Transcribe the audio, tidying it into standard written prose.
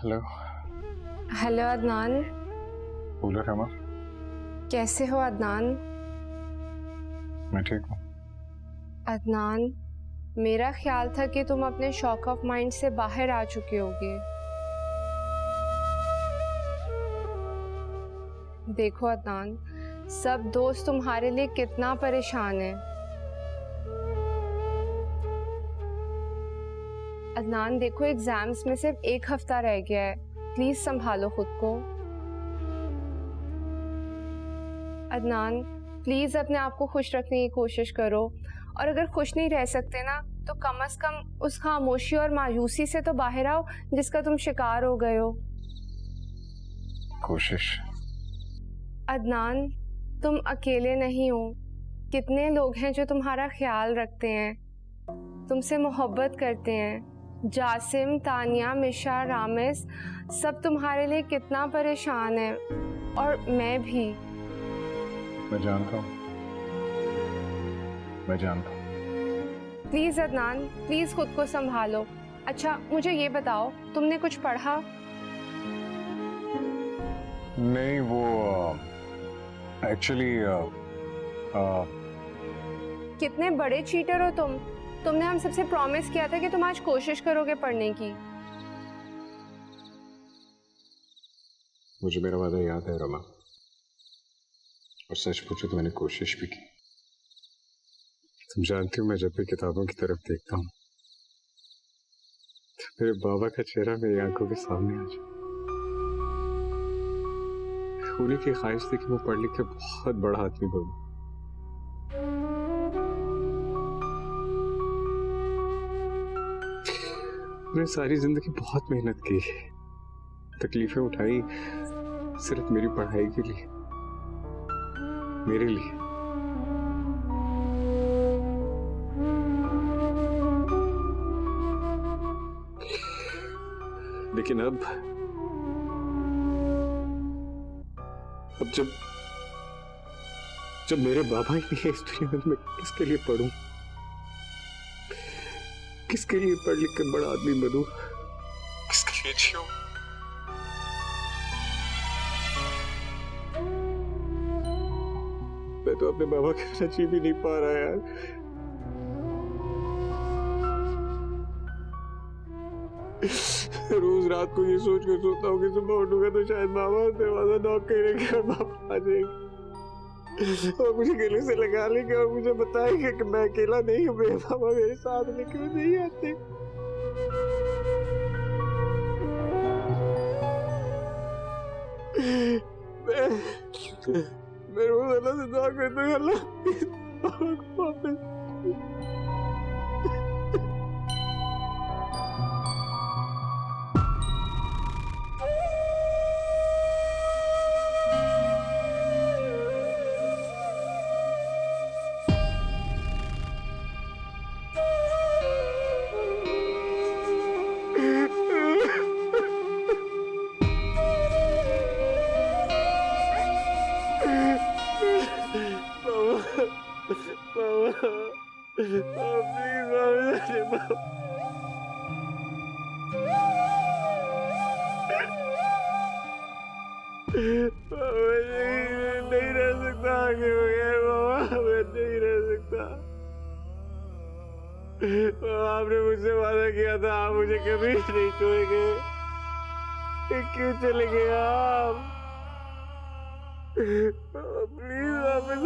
Hello. Hello Adnan. बोलो रमा। कैसे हो अदनान? मैं ठीक हूँ। अदनान, मेरा ख्याल था कि तुम अपने शॉक ऑफ माइंड से बाहर आ चुके होगे। देखो अदनान, सब दोस्त तुम्हारे लिए कितना परेशान है। अदनान देखो, एग्जाम्स में सिर्फ एक हफ्ता रह गया है, प्लीज संभालो खुद को। अदनान प्लीज अपने आप को खुश रखने की कोशिश करो, और अगर खुश नहीं रह सकते ना तो कम से कम उस खामोशी और मायूसी से तो बाहर आओ जिसका तुम शिकार हो गए हो। कोशिश। अदनान, तुम अकेले नहीं हो, कितने लोग हैं जो तुम्हारा ख्याल रखते हैं, तुमसे मोहब्बत करते हैं। जासिम, तानिया, मिशा, रामिस सब तुम्हारे लिए कितना परेशान है, और मैं भी। मैं जानता हूँ, मैं जानता हूँ। प्लीज अदनान, प्लीज खुद को संभालो। अच्छा मुझे ये बताओ, तुमने कुछ पढ़ा? नहीं, वो एक्चुअली कितने बड़े चीटर हो तुम। तुमने हम सबसे प्रॉमिस किया था कि तुम आज कोशिश करोगे पढ़ने की। मुझे मेरा वादा याद है रमा, और सच पूछो तो मैंने कोशिश भी की। तुम जानती हो, मैं जब भी किताबों की तरफ देखता हूँ मेरे बाबा का चेहरा मेरी आंखों के सामने आ जाए। उन्हीं की ख्वाहिश थी कि मैं पढ़ लिख के बहुत बड़ा आदमी बनूं। मैंने सारी जिंदगी बहुत मेहनत की, तकलीफें उठाई, सिर्फ मेरी पढ़ाई के लिए, मेरे लिए। लेकिन अब जब जब मेरे बाबा ही नहीं है इस दुनिया में, मैं किसके लिए पढ़ूं? किसके लिए पढ़ लिख कर बड़ा आदमी बनूं? किसके लिए जिऊं? मैं तो अपने बाबा के बिना जी भी नहीं पा रहा यार। रोज रात को ये सोच कर सोता हूँ कि सुबह उठूंगा तो शायद मामा दरवाजा नॉक करेंगे और पापा आ जाएंगे और मुझे गले से लगा लेंगे और मुझे बताएंगे कि मैं अकेला नहीं हूँ, मेरे पापा मेरे साथ में क्यों नहीं आते। मैं रोज अल्लाह से दुआ करता हूँ, अल्लाह पापा को वापस। नहीं रह सकता आगे बगैर मामा, मैं नहीं रह सकता। आपने मुझसे वादा किया था आप मुझे कभी नहीं छोड़ेंगे, क्यों चले गए आप? प्लीज वापस